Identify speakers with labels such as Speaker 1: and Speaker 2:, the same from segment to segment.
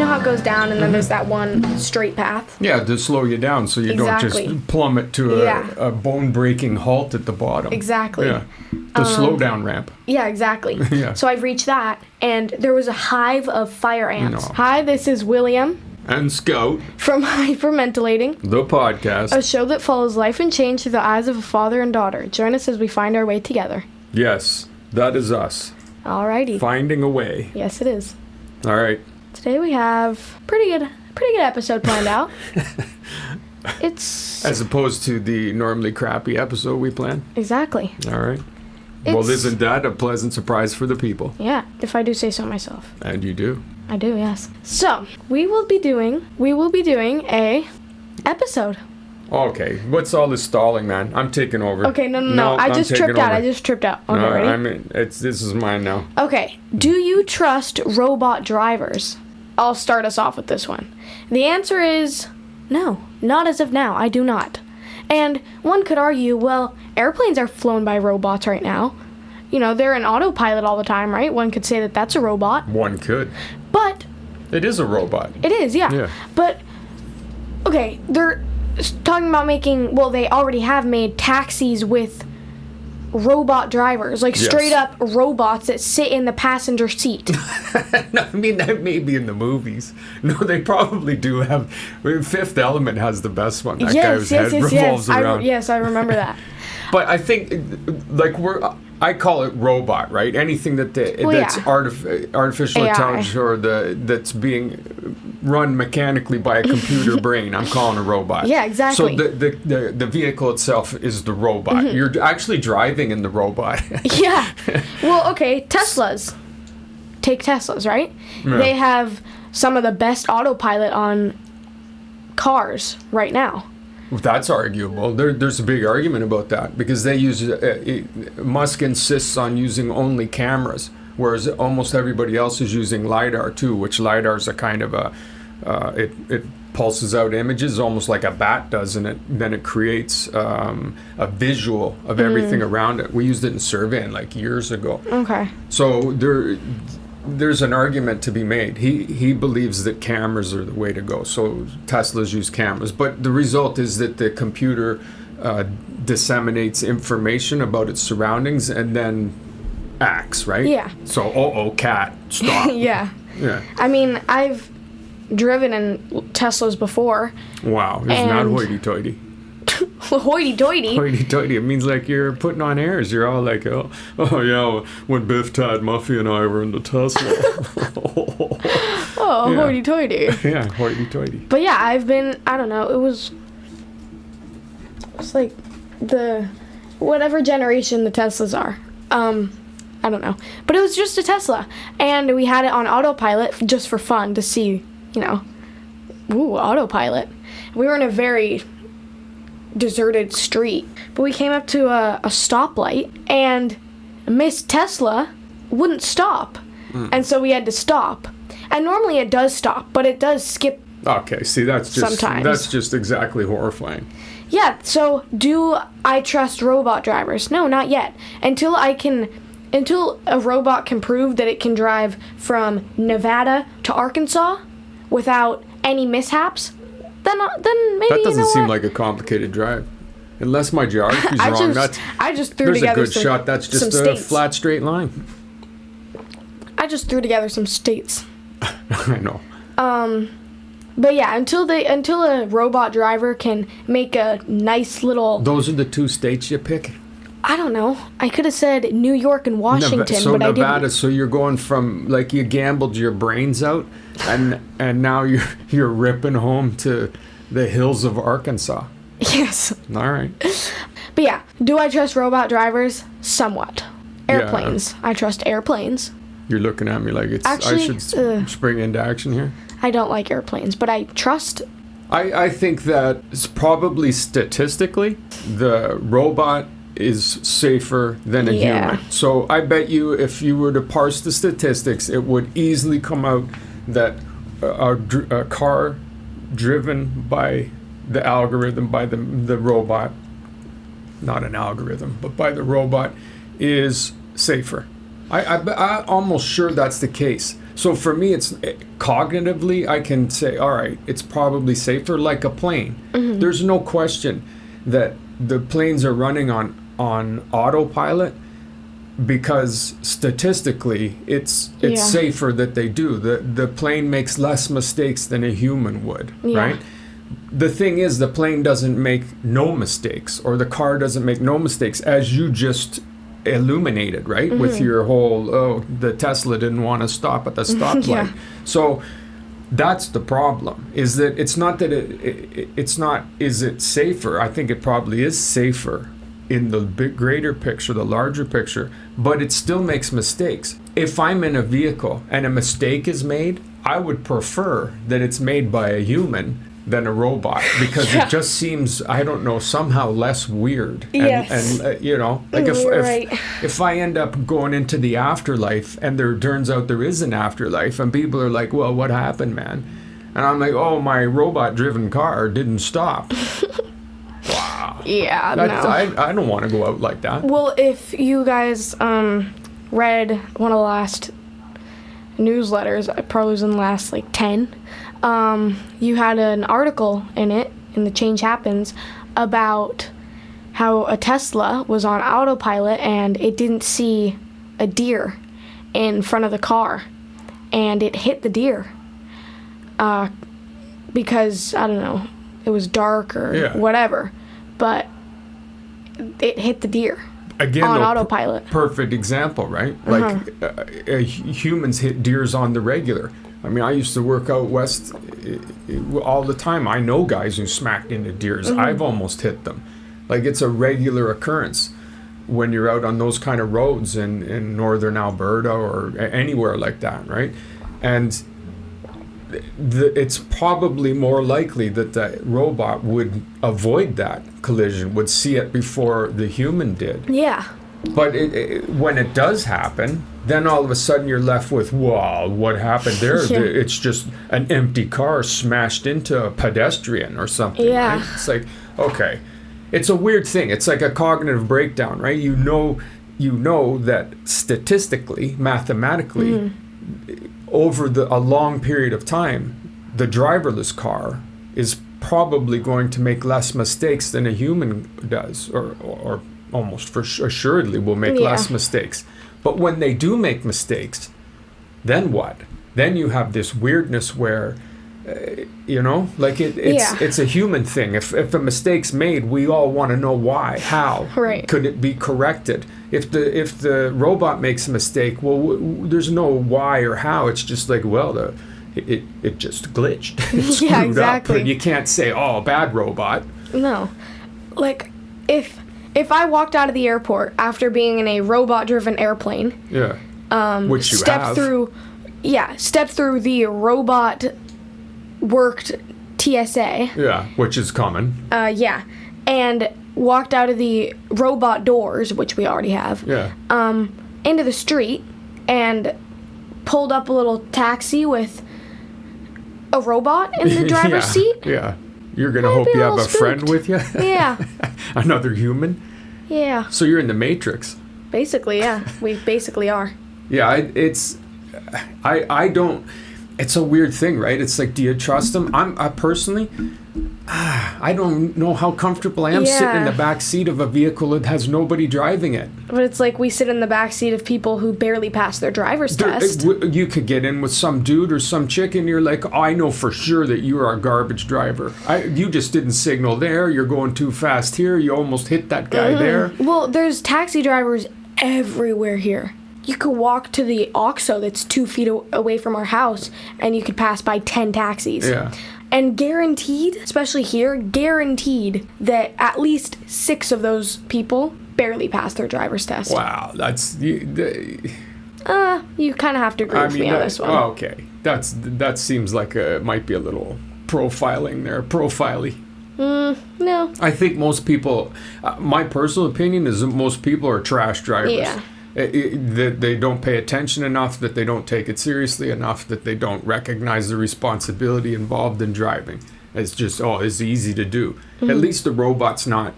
Speaker 1: how it goes down and then there's that one straight path?
Speaker 2: Yeah, to slow you down so you don't just plummet to a bone-breaking halt at the bottom.
Speaker 1: Exactly.
Speaker 2: Yeah, the slow-down ramp.
Speaker 1: Yeah, exactly.
Speaker 2: Yeah.
Speaker 1: So I've reached that, and there was a hive of fire ants.
Speaker 2: No.
Speaker 1: Hi, this is William.
Speaker 2: And Scout.
Speaker 1: From Hypermentilating.
Speaker 2: The podcast.
Speaker 1: A show that follows life and change through the eyes of a father and daughter. Join us as we find our way together.
Speaker 2: Yes, that is us.
Speaker 1: Alrighty.
Speaker 2: Finding a way.
Speaker 1: Yes, it is.
Speaker 2: All right.
Speaker 1: Today we have pretty good episode planned out. It's
Speaker 2: as opposed to the normally crappy episode we plan.
Speaker 1: Exactly.
Speaker 2: All right. Well, isn't that a pleasant surprise for the people?
Speaker 1: Yeah, if I do say so myself.
Speaker 2: And you do.
Speaker 1: I do, yes. So we will be doing a episode.
Speaker 2: Okay, what's all this stalling, man? I'm taking over.
Speaker 1: Okay, no. I just tripped out. Okay,
Speaker 2: no,
Speaker 1: ready?
Speaker 2: This is mine now.
Speaker 1: Okay, do you trust robot drivers? I'll start us off with this one. The answer is no, not as of now. I do not. And one could argue, well, airplanes are flown by robots right now. You know, they're in autopilot all the time, right? One could say that that's a robot.
Speaker 2: One could.
Speaker 1: But
Speaker 2: it is a robot.
Speaker 1: It is, yeah. But okay, they're talking about they already have made taxis with robot drivers, like straight up robots that sit in the passenger seat.
Speaker 2: No, I mean, that may be in the movies. No, they probably do have. Fifth Element has the best one. That guy whose head revolves around.
Speaker 1: I remember that.
Speaker 2: But I think, I call it robot, right? Anything that's artificial intelligence or that's being run mechanically by a computer brain, I'm calling a robot.
Speaker 1: Yeah, exactly.
Speaker 2: So the vehicle itself is the robot. Mm-hmm. You're actually driving in the robot.
Speaker 1: Yeah. Well, okay, Teslas. Take Teslas, right? Yeah. They have some of the best autopilot on cars right now.
Speaker 2: That's arguable. There's a big argument about that because they use Musk insists on using only cameras, whereas almost everybody else is using LiDAR too, which LiDAR is a kind of it pulses out images almost like a bat does, and then it creates a visual of everything around it. We used it in surveying like years ago.
Speaker 1: Okay.
Speaker 2: So there's an argument to be made. He believes that cameras are the way to go. So Teslas use cameras. But the result is that the computer disseminates information about its surroundings and then acts, right?
Speaker 1: Yeah.
Speaker 2: So, cat, stop.
Speaker 1: Yeah.
Speaker 2: Yeah.
Speaker 1: I mean, I've driven in Teslas before.
Speaker 2: Wow. Isn't that hoity-toity?
Speaker 1: Hoity-toity.
Speaker 2: Hoity-toity. It means like you're putting on airs. You're all like, oh yeah, when Biff, Tad, Muffy, and I were in the Tesla.
Speaker 1: Hoity-toity.
Speaker 2: Yeah, hoity-toity.
Speaker 1: But yeah, I've been, I don't know, it was like the, whatever generation the Teslas are. I don't know. But it was just a Tesla. And we had it on autopilot just for fun to see, autopilot. We were in a very deserted street, but we came up to a stoplight and Miss Tesla wouldn't stop, and so we had to stop. And normally it does stop, but it does skip.
Speaker 2: Okay, see, that's just exactly horrifying.
Speaker 1: Yeah. So do I trust robot drivers? No, not yet. Until a robot can prove that it can drive from Nevada to Arkansas without any mishaps. Then maybe
Speaker 2: that doesn't seem like a complicated drive, unless my geography's wrong.
Speaker 1: I just threw together.
Speaker 2: There's a good shot. That's just a flat, straight line.
Speaker 1: I just threw together some states.
Speaker 2: I know.
Speaker 1: But yeah, until a robot driver can make a nice little.
Speaker 2: Those are the two states you pick.
Speaker 1: I don't know. I could have said New York and Washington, but I didn't.
Speaker 2: Nevada. So you're going from like you gambled your brains out, and now you're ripping home to the hills of Arkansas.
Speaker 1: Yes.
Speaker 2: All right.
Speaker 1: But yeah, do I trust robot drivers? Somewhat. Airplanes. Yeah. I trust airplanes.
Speaker 2: You're looking at me like I should spring into action here.
Speaker 1: I don't like airplanes, but I trust.
Speaker 2: I think that it's probably statistically the robot is safer than a human. So I bet you if you were to parse the statistics, it would easily come out that a car driven by the algorithm, by the robot, not an algorithm, but by the robot, is safer. I'm almost sure that's the case. So for me, it's cognitively, I can say, all right, it's probably safer like a plane. There's no question that the planes are running on autopilot, because statistically it's safer that they do. The plane makes less mistakes than a human would, right? The thing is, the plane doesn't make no mistakes, or the car doesn't make no mistakes, as you just illuminated, right? With your whole, the Tesla didn't want to stop at the stoplight. So that's the problem, is that it's not that it's not, is it safer? I think it probably is safer in the greater picture, the larger picture, but it still makes mistakes. If I'm in a vehicle and a mistake is made, I would prefer that it's made by a human than a robot, because it just seems, I don't know, somehow less weird. And you know, like if I end up going into the afterlife and there turns out there is an afterlife, and people are like, well, what happened, man? And I'm like, oh, my robot driven car didn't stop. Wow.
Speaker 1: Yeah,
Speaker 2: I don't want to go out like that.
Speaker 1: Well, if you guys read one of the last newsletters, it probably was in the last like 10, you had an article in it, in the Change Happens, about how a Tesla was on autopilot and it didn't see a deer in front of the car, and it hit the deer because, I don't know, it was dark or whatever, but it hit the deer. Again, on autopilot.
Speaker 2: Perfect example, right? Like humans hit deers on the regular. I mean, I used to work out west all the time. I know guys who smacked into deers. I've almost hit them. Like, it's a regular occurrence when you're out on those kind of roads in northern Alberta or anywhere like that, right? And it's probably more likely that the robot would avoid that collision, would see it before the human did.
Speaker 1: Yeah.
Speaker 2: But when it does happen, then all of a sudden you're left with, wow, what happened there? It's just an empty car smashed into a pedestrian or something. Yeah. Right? It's like, okay. It's a weird thing. It's like a cognitive breakdown, right? You know that statistically, mathematically, over a long period of time, the driverless car is probably going to make less mistakes than a human does, or almost for assuredly will make less mistakes. But when they do make mistakes, then what? Then you have this weirdness where, you know, like it's a human thing. If a mistake's made, we all want to know why, how, could it be corrected? If the robot makes a mistake, well, there's no why or how. It's just like, well, it just glitched. It screwed up. You can't say, oh, bad robot.
Speaker 1: No, like if I walked out of the airport after being in a robot-driven airplane,
Speaker 2: which you
Speaker 1: stepped through the robot worked TSA,
Speaker 2: which is common,
Speaker 1: and walked out of the robot doors, which we already have, into the street, and pulled up a little taxi with a robot in the driver's seat.
Speaker 2: You're gonna hope you have a friend with you. Another human. So you're in the Matrix.
Speaker 1: Basically, we basically are.
Speaker 2: I don't. It's a weird thing, right? It's like, do you trust them? I personally, I don't know how comfortable I am sitting in the back seat of a vehicle that has nobody driving it.
Speaker 1: But it's like we sit in the back seat of people who barely pass their driver's test.
Speaker 2: You could get in with some dude or some chick, and you're like, oh, I know for sure that you are a garbage driver. You just didn't signal there. You're going too fast here. You almost hit that guy there.
Speaker 1: Well, there's taxi drivers everywhere here. You could walk to the OXXO that's 2 feet away from our house, and you could pass by 10 taxis. And guaranteed, especially here, guaranteed that at least 6 of those people barely pass their driver's test.
Speaker 2: Wow, that's... You
Speaker 1: kind of have to agree with me on this one.
Speaker 2: Oh, okay. That seems like might be a little profiling there. Profile-y.
Speaker 1: No.
Speaker 2: I think most people... my personal opinion is that most people are trash drivers. That they don't pay attention enough, that they don't take it seriously enough, that they don't recognize the responsibility involved in driving. It's just, it's easy to do. At least the robot's not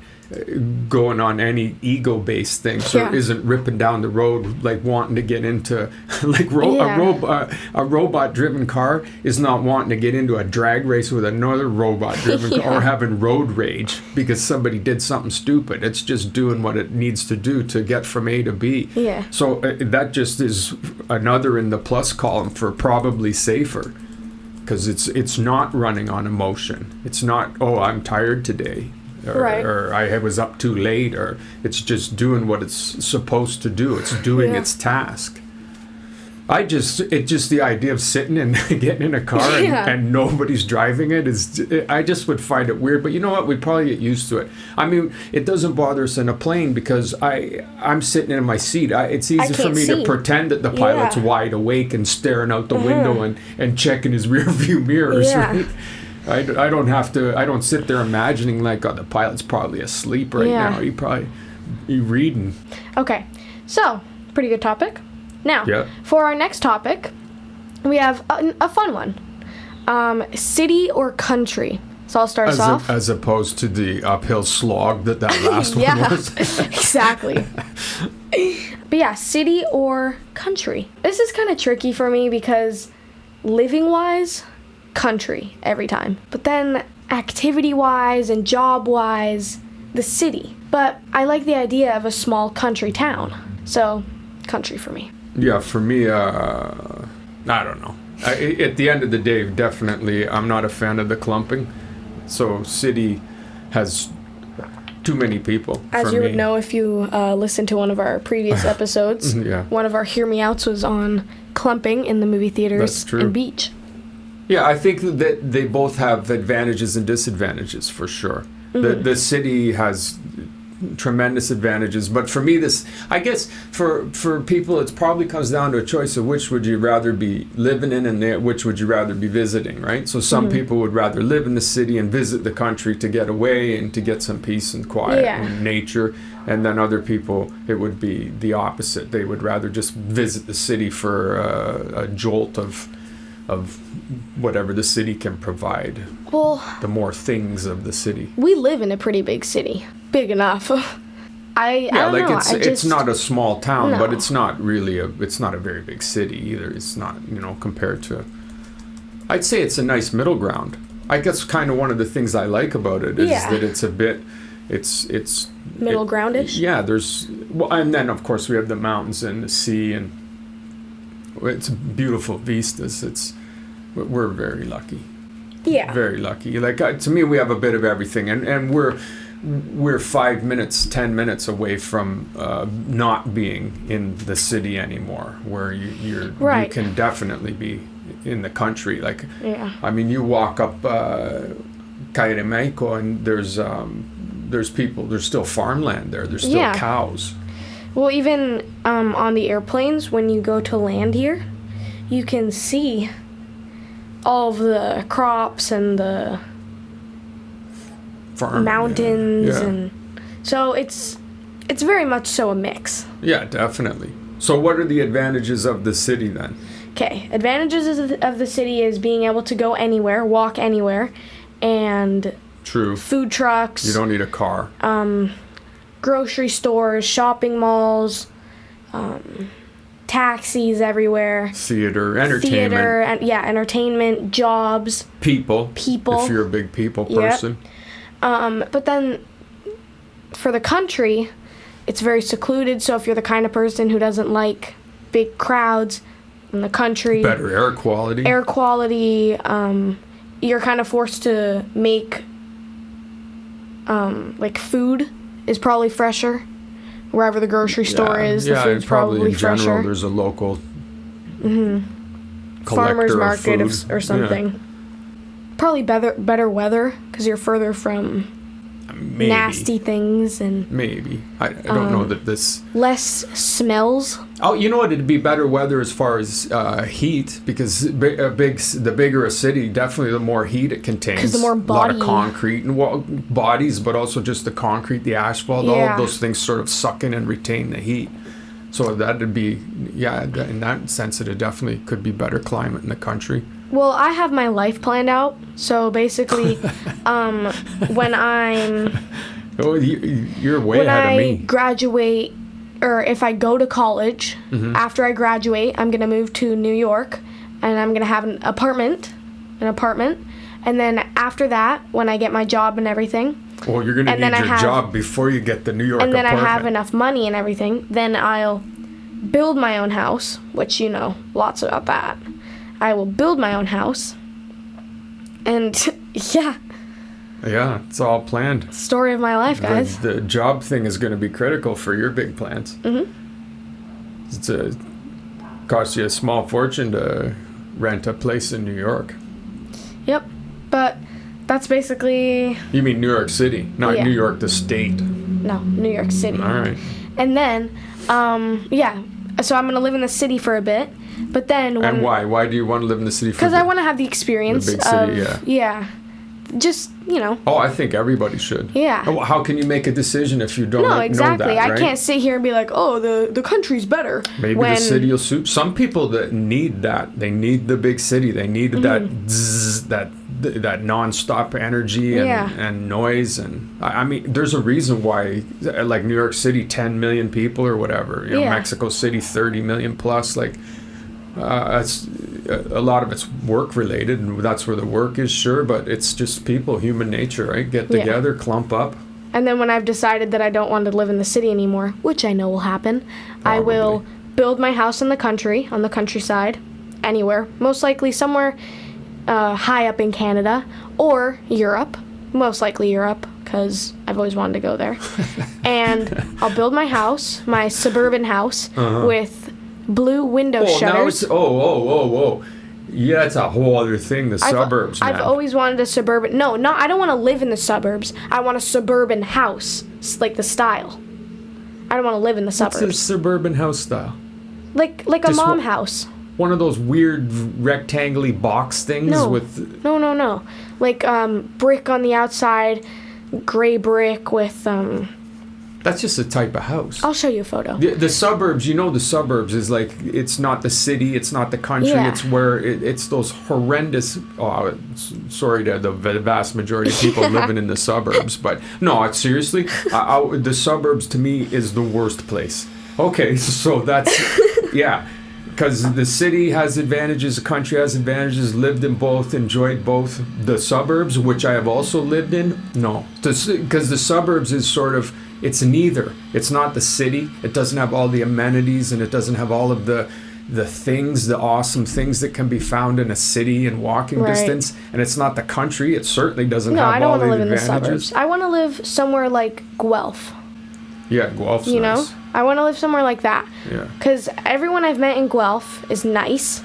Speaker 2: going on any ego-based thing, so isn't ripping down the road like wanting to get into like a robot-driven car is not wanting to get into a drag race with another robot-driven car or having road rage because somebody did something stupid. It's just doing what it needs to do to get from A to B.
Speaker 1: Yeah.
Speaker 2: So that just is another in the plus column for probably safer, because it's not running on emotion. It's not, oh, I'm tired today. Or I was up too late, or it's just doing what it's supposed to do. It's doing its task. It's just the idea of sitting and getting in a car and nobody's driving it I just would find it weird. But you know what? We'd probably get used to it. I mean, it doesn't bother us in a plane because I'm sitting in my seat. It's easy for me to pretend that the pilot's wide awake and staring out the window and checking his rear view mirrors, right? I don't sit there imagining like, oh, the pilot's probably asleep right now. He reading.
Speaker 1: Okay, so pretty good topic. Now, for our next topic, we have a fun one. City or country. So I'll start us off.
Speaker 2: As opposed to the uphill slog that last one was.
Speaker 1: Exactly. But yeah, city or country. This is kind of tricky for me because living-wise, country every time. But then activity-wise and job-wise, the city. But I like the idea of a small country town. So, country for me.
Speaker 2: Yeah, for me, I don't know. At the end of the day, definitely, I'm not a fan of the clumping. So, city has too many people.
Speaker 1: As you would know if you listened to one of our previous episodes, one of our Hear Me Outs was on clumping in the movie theaters and beach.
Speaker 2: Yeah, I think that they both have advantages and disadvantages for sure. The city has tremendous advantages, but for me, I guess for people, it probably comes down to a choice of which would you rather be living in and which would you rather be visiting, right? So some people would rather live in the city and visit the country to get away and to get some peace and quiet and nature, and then other people, it would be the opposite. They would rather just visit the city for a jolt of whatever the city can provide.
Speaker 1: Well,
Speaker 2: the more things of the city.
Speaker 1: We live in a pretty big city. Big enough. I don't know.
Speaker 2: It's not a small town, but it's not really it's not a very big city either. It's not, compared to, I'd say it's a nice middle ground. I guess kind of one of the things I like about it is that it's a bit, it's
Speaker 1: middle groundish.
Speaker 2: Yeah, and then of course we have the mountains and the sea, and it's beautiful vistas. We're very lucky.
Speaker 1: Yeah.
Speaker 2: Very lucky. Like to me, we have a bit of everything, and we're 5 minutes, 10 minutes away from not being in the city anymore, where you can definitely be in the country. Like, I mean, you walk up Kairemeiko and there's people, there's still farmland there. There's still cows.
Speaker 1: Well, even on the airplanes, when you go to land here, you can see all of the crops and the mountains, and so it's very much so a mix.
Speaker 2: Yeah, definitely. So what are the advantages of the city then?
Speaker 1: Okay, advantages of the city is being able to go anywhere, walk anywhere, and food trucks.
Speaker 2: You don't need a car.
Speaker 1: Grocery stores, shopping malls, taxis everywhere.
Speaker 2: Theater, entertainment.
Speaker 1: Entertainment, jobs.
Speaker 2: People. If you're a big people person.
Speaker 1: But then for the country, it's very secluded. So if you're the kind of person who doesn't like big crowds in the country.
Speaker 2: Better air quality.
Speaker 1: You're kind of forced to make, like food is probably fresher. Wherever the grocery store is, the food's probably fresher. In general,
Speaker 2: there's a local
Speaker 1: farmer's market or something. Yeah. Probably better weather because you're further from nasty things and
Speaker 2: maybe I don't know that this
Speaker 1: less smells.
Speaker 2: Oh, you know what? It'd be better weather as far as heat, because the bigger a city, definitely the more heat it contains.
Speaker 1: Because the more body.
Speaker 2: A lot of concrete and bodies, but also just the concrete, the asphalt, all of those things sort of suck in and retain the heat. So that'd be, in that sense, it definitely could be better climate in the country.
Speaker 1: Well, I have my life planned out. So basically, when I'm
Speaker 2: Oh, you're way
Speaker 1: when
Speaker 2: ahead of
Speaker 1: I
Speaker 2: me.
Speaker 1: graduate, or if I go to college, after I graduate, I'm going to move to New York, and I'm going to have an apartment. And then after that, when I get my job and everything,
Speaker 2: Well, you're going to need your job before you get the New York
Speaker 1: and then
Speaker 2: apartment.
Speaker 1: I have enough money and everything, then I'll build my own house, which you know lots about that. I will build my own house, and yeah.
Speaker 2: Yeah, it's all planned.
Speaker 1: Story of my life, guys.
Speaker 2: The job thing is going to be critical for your big plans. It's cost you a small fortune to rent a place in New York.
Speaker 1: Yep, but that's basically...
Speaker 2: You mean New York City, not
Speaker 1: Yeah.
Speaker 2: New York the state.
Speaker 1: No, New York City.
Speaker 2: All right.
Speaker 1: And then, yeah, so I'm going to live in the city for a bit, but then...
Speaker 2: And why? Why do you want to live in the city for
Speaker 1: Because I want to have the experience
Speaker 2: the big city,
Speaker 1: of... Yeah. Just, you know.
Speaker 2: Oh, I think everybody should.
Speaker 1: Yeah.
Speaker 2: Oh, how can you make a decision if you don't know
Speaker 1: exactly.
Speaker 2: that, right?
Speaker 1: I can't sit here and be like, oh, the country's better.
Speaker 2: Maybe the city will suit some people that need that. They need the big city. They need that zzz, that nonstop energy and noise. And I mean, there's a reason why, like New York City, 10 million people or whatever. You know, Mexico City, 30 million plus. Like, it's a lot of it's work related, and that's where the work is, sure. But it's just people, human nature, right? Get together, clump up.
Speaker 1: And then when I've decided that I don't want to live in the city anymore, which I know will happen, I will build my house in the country, on the countryside, anywhere. Most likely somewhere high up in Canada or Europe. Most likely Europe, because I've always wanted to go there. And I'll build my house, my suburban house, with blue window shutters.
Speaker 2: Now it's yeah, it's a whole other thing. The suburbs.
Speaker 1: I've always wanted a suburban. No, I don't want to live in the suburbs. I want a suburban house, like the style. I don't want to live in the suburbs.
Speaker 2: What's a suburban house style?
Speaker 1: Like a mom house.
Speaker 2: One of those weird rectangle box things with.
Speaker 1: No. Like brick on the outside, gray brick with
Speaker 2: That's just a type of house.
Speaker 1: I'll show you a photo.
Speaker 2: The suburbs, the suburbs is like, it's not the city, it's not the country, it's where it's those horrendous, sorry to the vast majority of people living in the suburbs, but no, seriously, the suburbs to me is the worst place. Okay, so that's, yeah, because the city has advantages, the country has advantages, lived in both, enjoyed both. The suburbs, which I have also lived in, no. Because the suburbs is sort of, it's neither. It's not the city. It doesn't have all the amenities, and it doesn't have all of the things, the awesome things that can be found in a city in walking distance. And it's not the country. It certainly doesn't have all the advantages. No, I don't want to live in the suburbs.
Speaker 1: I want to live somewhere like Guelph.
Speaker 2: Yeah, Guelph's nice.
Speaker 1: You know? I want to live somewhere like that.
Speaker 2: Yeah.
Speaker 1: Because everyone I've met in Guelph is nice.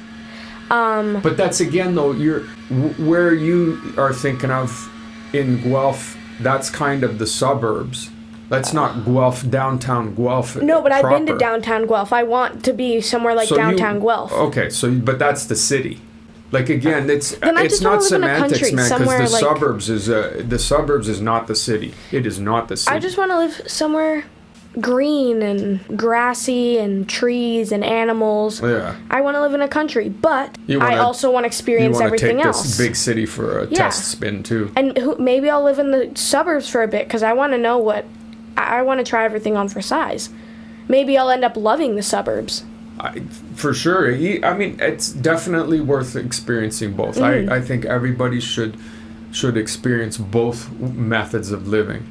Speaker 2: But that's, again, though, where you are thinking of in Guelph, that's kind of the suburbs. That's not Guelph, downtown Guelph.
Speaker 1: No, but I've been to downtown Guelph. I want to be somewhere like downtown Guelph.
Speaker 2: Okay, but that's the city. Like, again, it's not
Speaker 1: semantics,
Speaker 2: man, because the suburbs is not the city. It is not the city.
Speaker 1: I just want to live somewhere green and grassy and trees and animals.
Speaker 2: Yeah.
Speaker 1: I want to live in a country, but I also want to experience everything else.
Speaker 2: This big city for a test spin too.
Speaker 1: And maybe I'll live in the suburbs for a bit because I want to know I want to try everything on for size. Maybe I'll end up loving the suburbs.
Speaker 2: For sure. I mean, it's definitely worth experiencing both. I think everybody should experience both methods of living,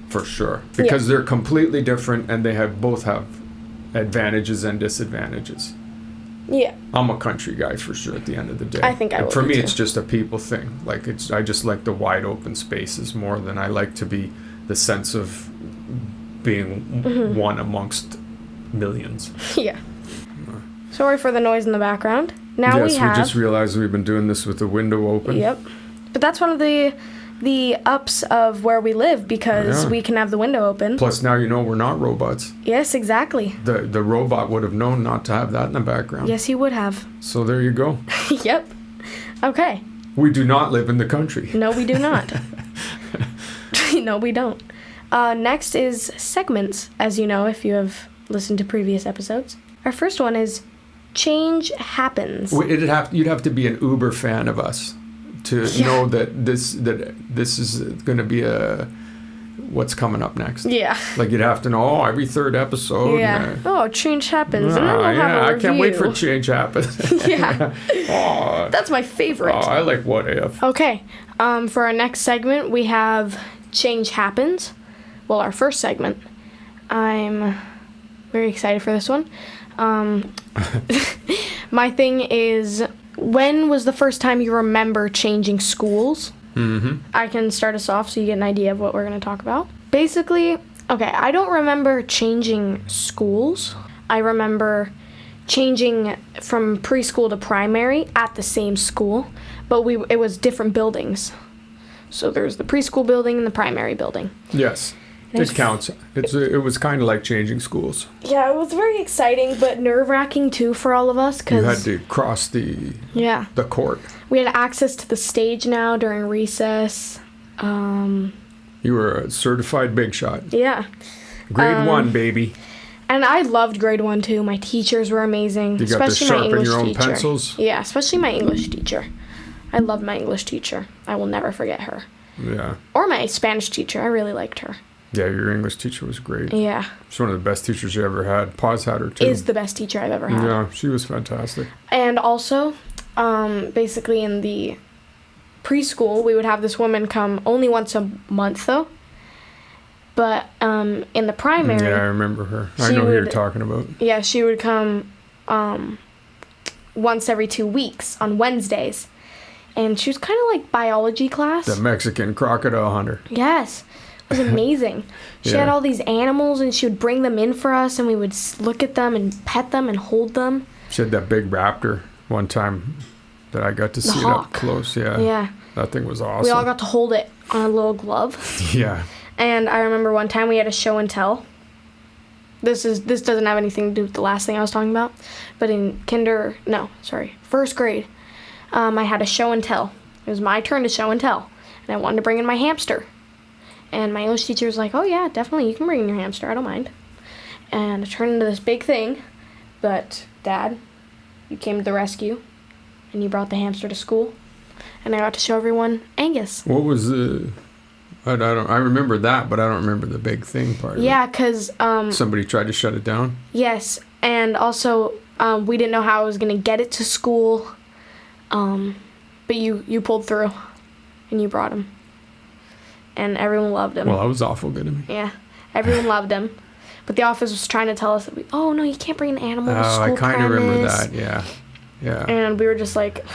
Speaker 2: for sure. Because they're completely different, and they both have advantages and disadvantages.
Speaker 1: Yeah.
Speaker 2: I'm a country guy for sure at the end of the day.
Speaker 1: I think I will.
Speaker 2: For me, it's just a people thing. Like, I just like the wide open spaces more than I like to be the sense of being one amongst millions.
Speaker 1: Yeah. Sorry for the noise in the background. Now we
Speaker 2: just realized we've been doing this with the window open.
Speaker 1: Yep. But that's one of the ups of where we live because we can have the window open.
Speaker 2: Plus now we're not robots.
Speaker 1: Yes, exactly.
Speaker 2: The robot would have known not to have that in the background.
Speaker 1: Yes, he would have.
Speaker 2: So there you go.
Speaker 1: Yep. Okay.
Speaker 2: We do not live in the country.
Speaker 1: No, we do not. No, we don't. Next is segments, as you know if you have listened to previous episodes. Our first one is Change Happens.
Speaker 2: You'd have to be an Uber fan of us to know that this is going to be a what's coming up next.
Speaker 1: Yeah.
Speaker 2: Like you'd have to know, every third episode.
Speaker 1: Yeah. Change happens. And then we'll have a
Speaker 2: I can't wait for
Speaker 1: review.
Speaker 2: change happens.
Speaker 1: Yeah. That's my favorite.
Speaker 2: I like What If.
Speaker 1: Okay. For our next segment, we have Change Happens. Well, our first segment. I'm very excited for this one. My thing is, when was the first time you remember changing schools?
Speaker 2: Mm-hmm.
Speaker 1: I can start us off so you get an idea of what we're going to talk about. Basically, okay, I don't remember changing schools. I remember changing from preschool to primary at the same school, but it was different buildings. So there's the preschool building and the primary building.
Speaker 2: Yes. It counts. It was kind of like changing schools.
Speaker 1: Yeah, it was very exciting, but nerve-wracking too for all of us.
Speaker 2: You had to cross the court.
Speaker 1: We had access to the stage now during recess.
Speaker 2: You were a certified big shot.
Speaker 1: Yeah.
Speaker 2: Grade 1, baby.
Speaker 1: And I loved grade 1 too. My teachers were amazing.
Speaker 2: You got to sharpen your own pencils?
Speaker 1: Yeah, especially my English teacher. I loved my English teacher. I will never forget her.
Speaker 2: Yeah.
Speaker 1: Or my Spanish teacher. I really liked her.
Speaker 2: Yeah, your English teacher was great.
Speaker 1: Yeah.
Speaker 2: She's one of the best teachers you ever had. Pa's had her too.
Speaker 1: Is the best teacher I've ever had.
Speaker 2: Yeah, she was fantastic.
Speaker 1: And also, basically in the preschool, we would have this woman come only once a month though. But in the primary...
Speaker 2: Yeah, I remember her. I know who you're talking about.
Speaker 1: Yeah, she would come once every 2 weeks on Wednesdays. And she was kind of like biology class.
Speaker 2: The Mexican crocodile hunter.
Speaker 1: Yes. It was amazing. She had all these animals, and she would bring them in for us, and we would look at them and pet them and hold them.
Speaker 2: She had that big raptor one time that I got to see it up close. Yeah.
Speaker 1: Yeah.
Speaker 2: That thing was awesome.
Speaker 1: We all got to hold it on a little glove.
Speaker 2: Yeah.
Speaker 1: And I remember one time we had a show and tell. This doesn't have anything to do with the last thing I was talking about. But in first grade, I had a show and tell. It was my turn to show and tell. And I wanted to bring in my hamster. And my English teacher was like, oh yeah, definitely, you can bring in your hamster, I don't mind. And it turned into this big thing, but Dad, you came to the rescue, and you brought the hamster to school, and I got to show everyone Angus.
Speaker 2: What was the... I remember that, but I don't remember the big thing part.
Speaker 1: Yeah, because...
Speaker 2: somebody tried to shut it down?
Speaker 1: Yes, and also, we didn't know how I was going to get it to school, but you pulled through, and you brought him. And everyone loved him.
Speaker 2: Well, that was awful good of me.
Speaker 1: Yeah, everyone loved him. But the office was trying to tell us that no, you can't bring an animal to school
Speaker 2: I kind of remember
Speaker 1: premise.
Speaker 2: that, yeah. Yeah.
Speaker 1: And we were just like...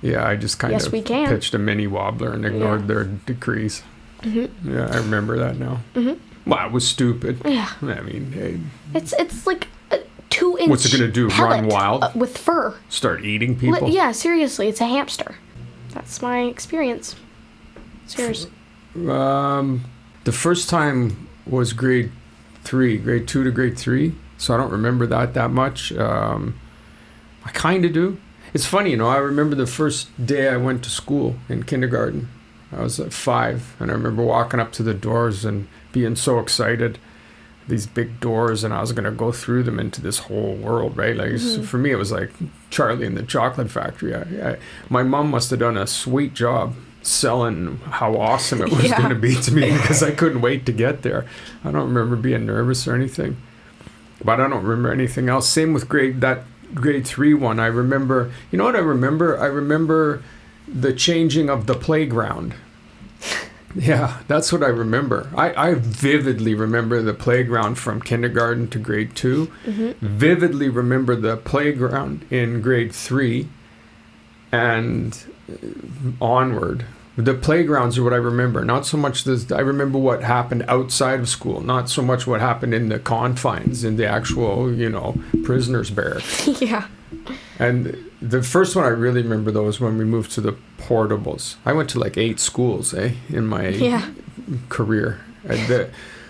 Speaker 2: Yeah, I just kind of pitched a mini wobbler and ignored their decrees. Mm-hmm. Yeah, I remember that now. Mm-hmm. Wow, it was stupid.
Speaker 1: Yeah.
Speaker 2: I mean, hey.
Speaker 1: It's like a 2-inch
Speaker 2: What's it going to do, run wild?
Speaker 1: With fur.
Speaker 2: Start eating people?
Speaker 1: Yeah, seriously, it's a hamster. That's my experience. It's yours.
Speaker 2: The first time was grade 2 to grade 3, so I don't remember that much. I kind of do. It's funny, I remember the first day I went to school in kindergarten. I was at 5, and I remember walking up to the doors and being so excited. These big doors, and I was going to go through them into this whole world, right? Like, for me, it was like Charlie and the Chocolate Factory. My mom must have done a sweet job selling how awesome it was going to be to me because I couldn't wait to get there. I don't remember being nervous or anything, but I don't remember anything else. Same with grade 3 one. I remember, you know what I remember? I remember the changing of the playground. Yeah, that's what I remember. I vividly remember the playground from kindergarten to grade 2. Mm-hmm. Vividly remember the playground in grade 3 and onward. The playgrounds are what I remember. Not so much I remember what happened outside of school. Not so much what happened in the confines, in the actual, prisoners' barracks. Yeah. And the first one I really remember, though, was when we moved to the portables. I went to like 8 schools, in my career. And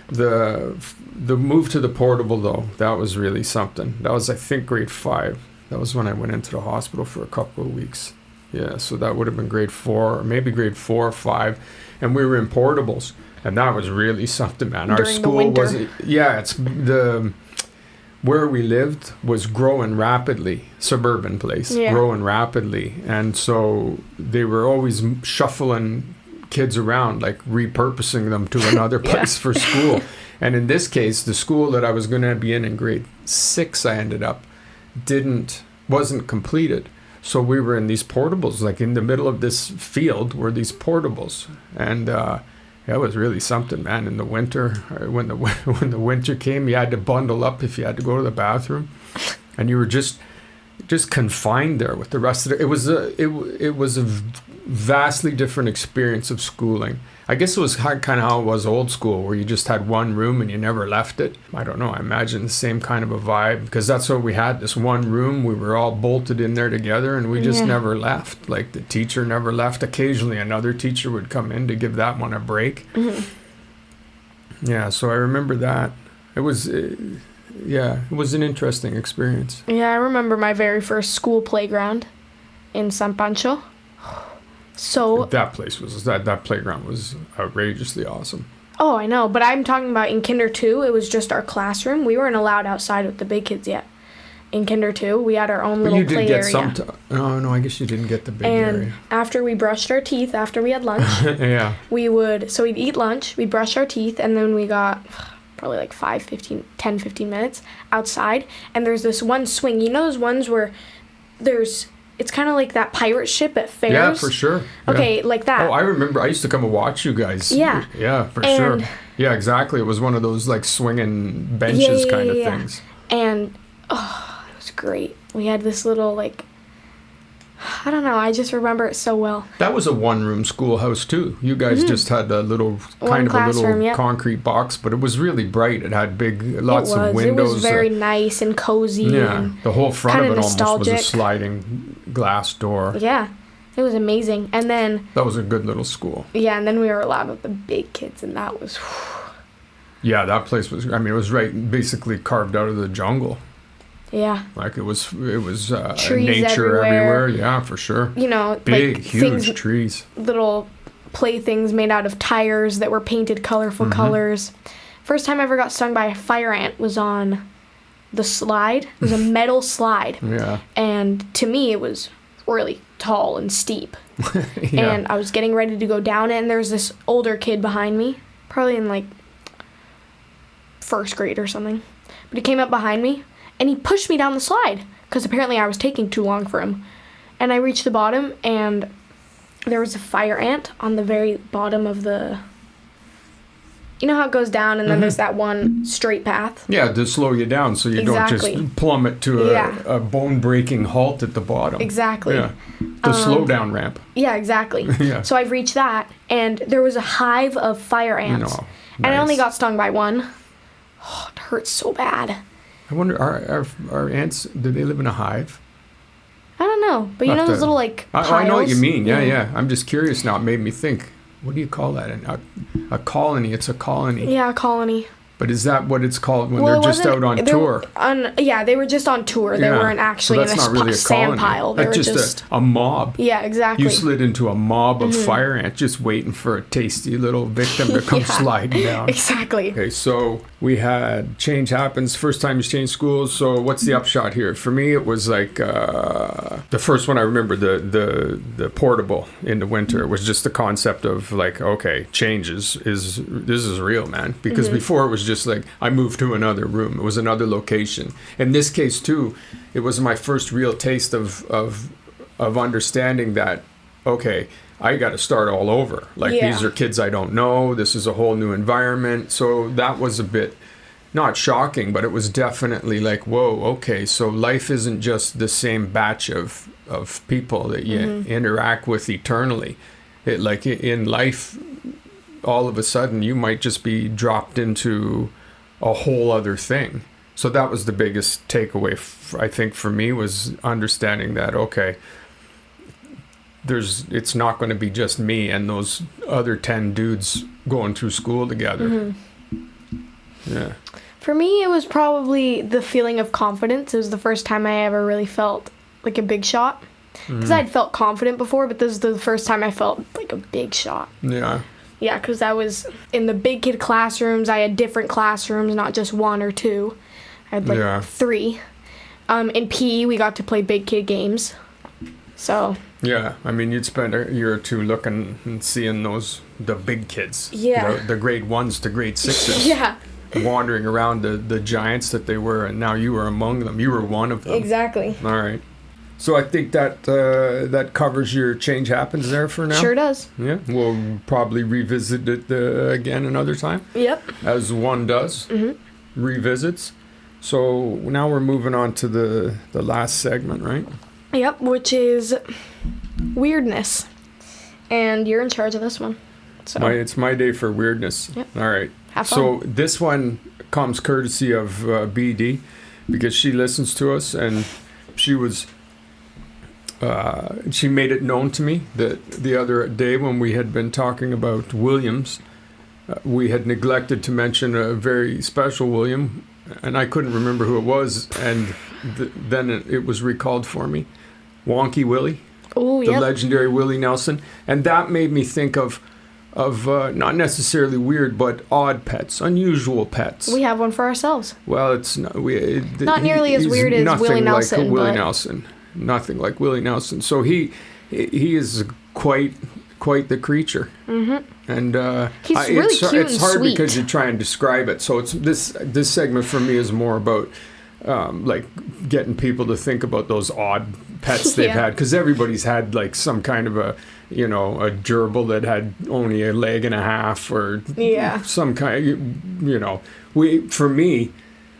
Speaker 2: the move to the portable, though, that was really something. That was, I think, grade 5. That was when I went into the hospital for a couple of weeks. Yeah, so that would have been grade 4, or maybe grade 4 or 5, and we were in portables, and that was really something, man. Our school was, where we lived was growing rapidly, suburban place, growing rapidly, and so they were always shuffling kids around, like repurposing them to another place for school. And in this case, the school that I was going to be in grade 6, I ended up, wasn't completed. So we were in these portables, like in the middle of this field were these portables. And that was really something, man. In the winter, when the winter came, you had to bundle up if you had to go to the bathroom. And you were just confined there with the rest of it. It was a vastly different experience of schooling. I guess it was kind of how it was old school, where you just had one room and you never left it. I don't know. I imagine the same kind of a vibe, because that's what we had, this one room. We were all bolted in there together, and we just never left. Like, the teacher never left. Occasionally another teacher would come in to give that one a break. Yeah, so I remember that. It was an interesting experience.
Speaker 1: Yeah, I remember my very first school playground in San Pancho. So
Speaker 2: that playground was outrageously awesome.
Speaker 1: Oh, I know, but I'm talking about in Kinder 2, it was just our classroom. We weren't allowed outside with the big kids yet. In Kinder 2, we had our own little play area.
Speaker 2: No, I guess you didn't get the big area.
Speaker 1: And after we brushed our teeth, after we had lunch, we'd eat lunch, we'd brush our teeth, and then we got probably like 10, 15 minutes outside, and there's this one swing. You know those ones where it's kind of like that pirate ship at fairs?
Speaker 2: Yeah, for sure.
Speaker 1: Okay, like that.
Speaker 2: Oh, I remember. I used to come and watch you guys.
Speaker 1: Yeah.
Speaker 2: Yeah, for sure. Yeah, exactly. It was one of those, like, swinging benches kind of things.
Speaker 1: And, it was great. We had this little, like, I don't know. I just remember it so well.
Speaker 2: That was a one-room schoolhouse, too. You guys just had a little, concrete box, but it was really bright. It had lots of windows.
Speaker 1: It was very nice and cozy.
Speaker 2: Yeah,
Speaker 1: and
Speaker 2: the whole front of it
Speaker 1: nostalgic.
Speaker 2: Almost was a sliding glass door.
Speaker 1: Yeah, it was amazing. And then...
Speaker 2: That was a good little school.
Speaker 1: Yeah, and then we were allowed with the big kids, and that was...
Speaker 2: Yeah, that place was... I mean, it was basically carved out of the jungle.
Speaker 1: Yeah.
Speaker 2: Like, it was
Speaker 1: trees
Speaker 2: nature everywhere. Yeah, for sure.
Speaker 1: You know,
Speaker 2: big, huge trees.
Speaker 1: Little playthings made out of tires that were painted colorful colors. First time I ever got stung by a fire ant was on the slide. It was a metal slide.
Speaker 2: Yeah.
Speaker 1: And to me, it was really tall and steep. And I was getting ready to go down it, and there was this older kid behind me, probably in like first grade or something. But he came up behind me, and he pushed me down the slide, because apparently I was taking too long for him. And I reached the bottom, and there was a fire ant on the very bottom of the... You know how it goes down, and then there's that one straight path?
Speaker 2: Yeah, to slow you down so you don't just plummet to a bone-breaking halt at the bottom.
Speaker 1: Exactly.
Speaker 2: Yeah, the slow-down ramp.
Speaker 1: Yeah, exactly.
Speaker 2: Yeah.
Speaker 1: So I've reached that, and there was a hive of fire ants.
Speaker 2: No,
Speaker 1: and I only got stung by one. Oh, it hurts so bad.
Speaker 2: I wonder, are ants, do they live in a hive?
Speaker 1: I don't know, but you know those little, like, piles?
Speaker 2: I know what you mean, yeah. I'm just curious now. It made me think, what do you call that? A colony. It's a colony.
Speaker 1: Yeah, a colony.
Speaker 2: But is that what it's called when they're just out on tour?
Speaker 1: They were just on tour. They weren't actually in a sand pile. They were just
Speaker 2: a mob.
Speaker 1: Yeah, exactly.
Speaker 2: You slid into a mob of fire ants just waiting for a tasty little victim to come sliding down.
Speaker 1: Exactly.
Speaker 2: Okay, so we had change happens. First time you change schools. So what's the upshot here? For me, it was like the first one I remember, the portable in the winter. It was just the concept of like, okay, change this is real, man. Because before it was just like I moved to another room. It was another location. In this case too, it was my first real taste of understanding that, okay, I got to start all over. Like these are kids I don't know. This is a whole new environment. So that was a bit not shocking, but it was definitely like, whoa, okay, so life isn't just the same batch of people that you interact with eternally. In life, all of a sudden you might just be dropped into a whole other thing. So that was the biggest takeaway, I think, for me, was understanding that, okay, it's not going to be just me and those other 10 dudes going through school together. Yeah.
Speaker 1: For me, it was probably the feeling of confidence. It was the first time I ever really felt like a big shot. Because I'd felt confident before, but this is the first time I felt like a big shot.
Speaker 2: Yeah.
Speaker 1: Yeah, because I was in the big kid classrooms. I had different classrooms, not just one or two. I had like 3. In PE, we got to play big kid games. So
Speaker 2: Yeah, I mean, you'd spend a year or two looking and seeing the big kids.
Speaker 1: Yeah.
Speaker 2: The grade 1s to grade 6s.
Speaker 1: yeah,
Speaker 2: Wandering around the giants that they were, and now you were among them. You were one of them.
Speaker 1: exactly.
Speaker 2: All right. So I think that covers your Change Happens there for now.
Speaker 1: Sure does.
Speaker 2: Yeah, we'll probably revisit it again another time,
Speaker 1: Yep.
Speaker 2: as one does. Revisits. So now we're moving on to the last segment, right?
Speaker 1: Yep, which is weirdness. And you're in charge of this one. So
Speaker 2: It's my day for weirdness.
Speaker 1: Yep.
Speaker 2: All right.
Speaker 1: have fun.
Speaker 2: So this one comes courtesy of BD, because she listens to us, and she made it known to me that the other day when we had been talking about Williams, we had neglected to mention a very special William, and I couldn't remember who it was, and then it was recalled for me. Wonky Willie,
Speaker 1: Oh,
Speaker 2: the
Speaker 1: yep.
Speaker 2: legendary Willie Nelson, and that made me think of not necessarily weird, but odd pets, unusual pets.
Speaker 1: We have one for ourselves.
Speaker 2: Well, it's not
Speaker 1: Not nearly as
Speaker 2: he's
Speaker 1: weird as
Speaker 2: nothing
Speaker 1: Willie
Speaker 2: like
Speaker 1: Nelson,
Speaker 2: Willie
Speaker 1: but-
Speaker 2: Nelson. Nothing like Willie Nelson. So he is quite the creature. And
Speaker 1: He's really cute
Speaker 2: it's
Speaker 1: and
Speaker 2: hard
Speaker 1: sweet.
Speaker 2: because you try and describe it. So it's this segment for me is more about like getting people to think about those odd pets they've
Speaker 1: Yeah.
Speaker 2: had, because everybody's had like some kind of a gerbil that had only a leg and a half, or
Speaker 1: Yeah.
Speaker 2: some kind. For me.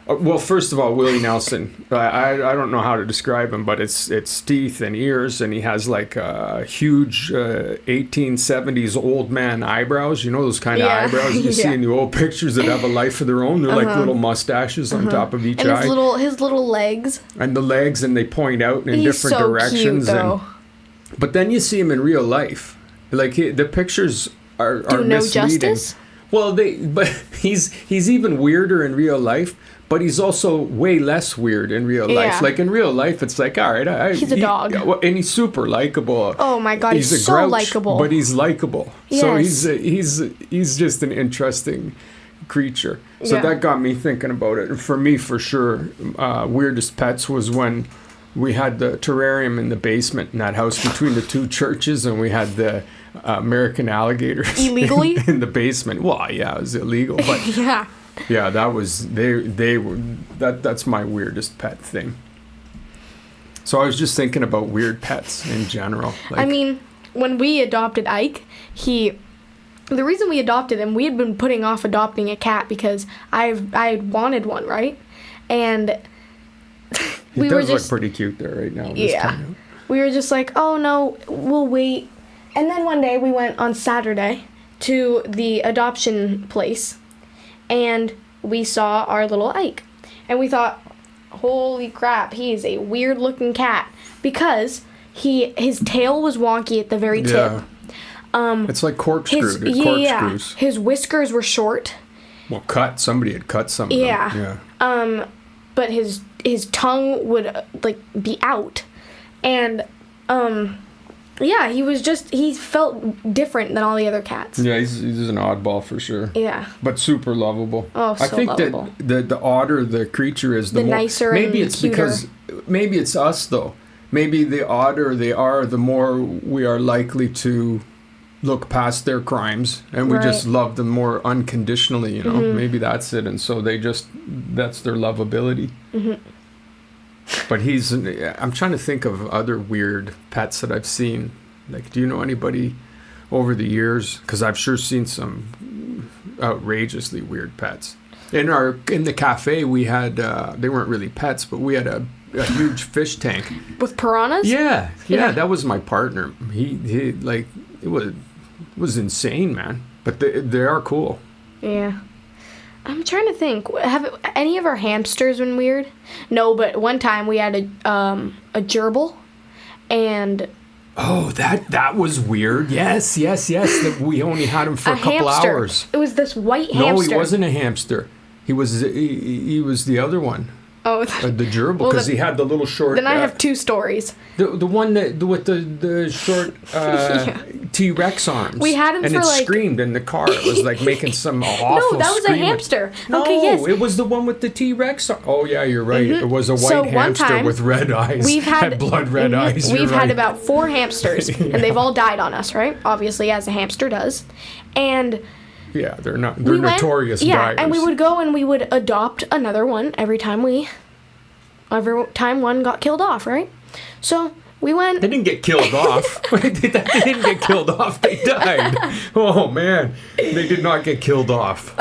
Speaker 2: Well, first of all, Willie Nelson. I don't know how to describe him, but it's teeth and ears, and he has like huge 1870s old man eyebrows. You know those kind of
Speaker 1: Yeah.
Speaker 2: eyebrows you see
Speaker 1: Yeah.
Speaker 2: in the old pictures that have a life of their own. They're like little mustaches on top of each
Speaker 1: And
Speaker 2: eye,
Speaker 1: his little legs.
Speaker 2: and the legs, and they point out in
Speaker 1: He's
Speaker 2: different
Speaker 1: so
Speaker 2: directions.
Speaker 1: cute, though.
Speaker 2: But then you see him in real life. Like the pictures are
Speaker 1: Do no
Speaker 2: misleading.
Speaker 1: justice?
Speaker 2: Well, but he's even weirder in real life, but he's also way less weird in real life.
Speaker 1: Yeah.
Speaker 2: Like in real life, it's like, all right,
Speaker 1: He's a dog.
Speaker 2: and he's super likable.
Speaker 1: Oh my God, he's
Speaker 2: a
Speaker 1: so
Speaker 2: grouch,
Speaker 1: likable.
Speaker 2: but he's likable. So
Speaker 1: Yes.
Speaker 2: he's just an interesting creature. So
Speaker 1: Yeah.
Speaker 2: that got me thinking about it. For me, for sure, weirdest pets was when we had the terrarium in the basement in that house between the two churches, and we had the American alligators
Speaker 1: Illegally?
Speaker 2: in the basement. Well, yeah, it was illegal, but
Speaker 1: Yeah.
Speaker 2: yeah, that was they were that's my weirdest pet thing. So I was just thinking about weird pets in general. Like,
Speaker 1: I mean, when we adopted Ike, the reason we adopted him, we had been putting off adopting a cat because I wanted one, right? And
Speaker 2: he
Speaker 1: we
Speaker 2: does
Speaker 1: were
Speaker 2: look
Speaker 1: just
Speaker 2: pretty cute there right now. this
Speaker 1: Yeah.
Speaker 2: time.
Speaker 1: we were just like, oh no, we'll wait. And then one day we went on Saturday to the adoption place, and we saw our little Ike, and we thought, holy crap, he is a weird looking cat, because his tail was wonky at the very tip.
Speaker 2: Yeah. It's like corkscrewed. Corkscrews.
Speaker 1: His whiskers were short.
Speaker 2: Well, somebody had cut some of
Speaker 1: Yeah.
Speaker 2: them. Yeah.
Speaker 1: But his tongue would like be out, and yeah, he felt different than all the other cats.
Speaker 2: Yeah, he's an oddball for sure.
Speaker 1: Yeah.
Speaker 2: But super lovable.
Speaker 1: Oh, so
Speaker 2: I think
Speaker 1: lovable.
Speaker 2: that the odder the creature is, the more
Speaker 1: nicer
Speaker 2: maybe
Speaker 1: and
Speaker 2: it's
Speaker 1: cuter.
Speaker 2: because maybe it's us though. Maybe the odder they are, the more we are likely to look past their crimes, and we just
Speaker 1: Right.
Speaker 2: love them more unconditionally, you know. Maybe that's it, and so that's their lovability. But I'm trying to think of other weird pets that I've seen. Like, do you know anybody over the years? Because I've sure seen some outrageously weird pets. In the cafe, we had they weren't really pets, but we had a huge fish tank.
Speaker 1: With piranhas?
Speaker 2: Yeah,
Speaker 1: Yeah.
Speaker 2: that was my partner. He like it was insane, man. But they are cool.
Speaker 1: Yeah. I'm trying to think. Have any of our hamsters been weird? No, but one time we had a gerbil, and
Speaker 2: Oh, that was weird. Yes. That we only had him for a couple
Speaker 1: hamster.
Speaker 2: hours.
Speaker 1: It was this white
Speaker 2: No,
Speaker 1: hamster.
Speaker 2: he wasn't a hamster. He was the other one.
Speaker 1: Oh,
Speaker 2: The gerbil,
Speaker 1: Well,
Speaker 2: because
Speaker 1: then-
Speaker 2: he had the little short.
Speaker 1: then I have two stories.
Speaker 2: the one that with the short T-Rex arms.
Speaker 1: We had him
Speaker 2: and
Speaker 1: for,
Speaker 2: it
Speaker 1: like-
Speaker 2: screamed in the car. It was like making some awful.
Speaker 1: No, that was
Speaker 2: screaming.
Speaker 1: a hamster.
Speaker 2: No,
Speaker 1: Okay, yes.
Speaker 2: it was the one with the T-Rex. Oh yeah, you're right. It was a white
Speaker 1: So one
Speaker 2: hamster
Speaker 1: time,
Speaker 2: with red eyes.
Speaker 1: We've had
Speaker 2: blood red eyes.
Speaker 1: We've
Speaker 2: you're
Speaker 1: had
Speaker 2: right.
Speaker 1: about 4 hamsters, and they've all died on us, right? Obviously, as a hamster does. And
Speaker 2: Yeah, they're not. They're
Speaker 1: we went,
Speaker 2: notorious
Speaker 1: yeah,
Speaker 2: diers.
Speaker 1: and we would go and we would adopt another one every time one got killed off, right? So we went.
Speaker 2: They didn't get killed off. They didn't get killed off. They died. Oh man, they did not get killed off.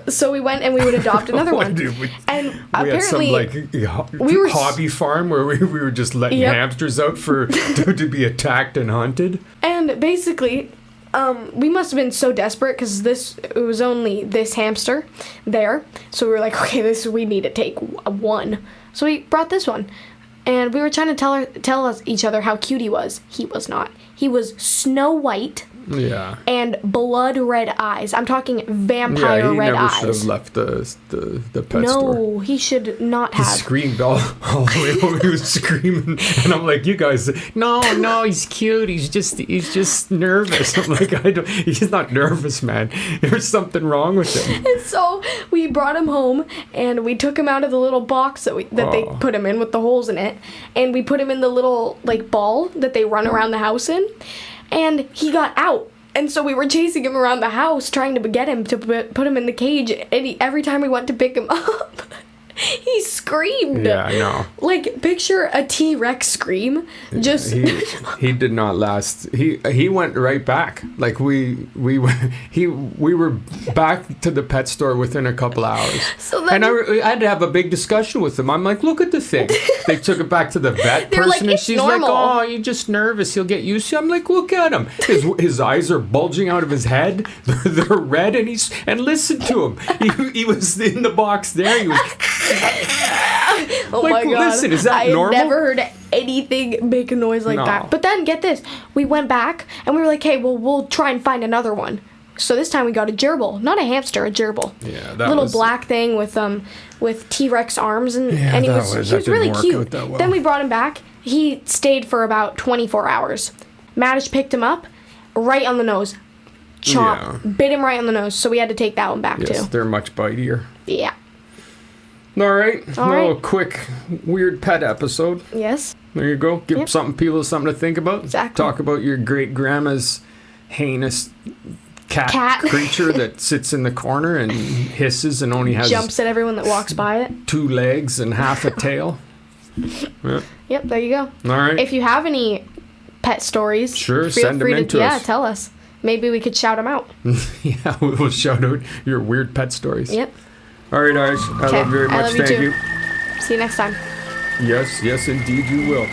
Speaker 1: So we went and we would adopt another one.
Speaker 2: Dude,
Speaker 1: And
Speaker 2: we had
Speaker 1: apparently,
Speaker 2: some
Speaker 1: we were
Speaker 2: hobby farm where we were just letting
Speaker 1: Yep.
Speaker 2: hamsters out to be attacked and hunted.
Speaker 1: and basically, we must have been so desperate because it was only this hamster there. So we were like, okay, we need to take one. So we brought this one. And we were trying to tell us each other how cute he was. He was not. He was snow white
Speaker 2: Yeah.
Speaker 1: and blood red eyes. I'm talking vampire
Speaker 2: Yeah, he
Speaker 1: red
Speaker 2: never
Speaker 1: eyes.
Speaker 2: should have left the pet store.
Speaker 1: No, he should not
Speaker 2: He
Speaker 1: have.
Speaker 2: screamed all the way over. He was screaming, and I'm like, "You guys, no, he's cute. He's just nervous." I'm like, he's not nervous, man. There's something wrong with him.
Speaker 1: And so we brought him home and we took him out of the little box that they put him in with the holes in it, and we put him in the little like ball that they run around the house in, and he got out. And so we were chasing him around the house trying to get him to put him in the cage, and every time we went to pick him up, he screamed.
Speaker 2: Yeah, I know.
Speaker 1: Like, picture a T-Rex scream. Just
Speaker 2: He did not last. He went right back. Like we were back to the pet store within a couple hours.
Speaker 1: So then-
Speaker 2: and I had to have a big discussion with them. I'm like, look at the thing. They took it back to the vet
Speaker 1: They're
Speaker 2: person,
Speaker 1: like,
Speaker 2: and
Speaker 1: "It's
Speaker 2: she's
Speaker 1: normal."
Speaker 2: like, "Oh, you're just nervous. He'll get used to it." I'm like, look at him. His eyes are bulging out of his head. They're red, and listen to him. He was in the box there. He was.
Speaker 1: oh
Speaker 2: Like,
Speaker 1: my god!
Speaker 2: listen, is that
Speaker 1: I
Speaker 2: normal?
Speaker 1: had never heard anything make a noise like
Speaker 2: No.
Speaker 1: that. But then get this, we went back and we were like, "Hey, well, we'll try and find another one." So this time we got a gerbil, not a hamster, a gerbil.
Speaker 2: Yeah, that
Speaker 1: little
Speaker 2: was-
Speaker 1: black thing with T-Rex arms and
Speaker 2: Yeah,
Speaker 1: and he
Speaker 2: that
Speaker 1: was
Speaker 2: didn't
Speaker 1: really
Speaker 2: work
Speaker 1: cute.
Speaker 2: out that well.
Speaker 1: Then we brought him back. He stayed for about 24 hours. Madish picked him up, right on the nose, chomp,
Speaker 2: Yeah.
Speaker 1: bit him right on the nose. So we had to take that one back
Speaker 2: Yes,
Speaker 1: too.
Speaker 2: they're much bitier.
Speaker 1: Yeah.
Speaker 2: All right,
Speaker 1: All
Speaker 2: little
Speaker 1: right.
Speaker 2: quick weird pet episode.
Speaker 1: Yes.
Speaker 2: There you go. Give
Speaker 1: Yep.
Speaker 2: people something to think about.
Speaker 1: Exactly.
Speaker 2: Talk about your great grandma's heinous cat creature that sits in the corner and hisses and only has
Speaker 1: Jumps at everyone that walks by it.
Speaker 2: 2 legs and half a tail. Yeah.
Speaker 1: Yep, there you go.
Speaker 2: All right.
Speaker 1: If you have any pet stories,
Speaker 2: Sure,
Speaker 1: feel
Speaker 2: send them
Speaker 1: free
Speaker 2: in to us.
Speaker 1: Yeah, tell us. Maybe we could shout them out.
Speaker 2: Yeah, we'll shout out your weird pet stories.
Speaker 1: Yep.
Speaker 2: All right, guys. I
Speaker 1: Okay,
Speaker 2: love you very
Speaker 1: I
Speaker 2: much.
Speaker 1: love you
Speaker 2: Thank
Speaker 1: too.
Speaker 2: you.
Speaker 1: See you next time.
Speaker 2: Yes, indeed you will.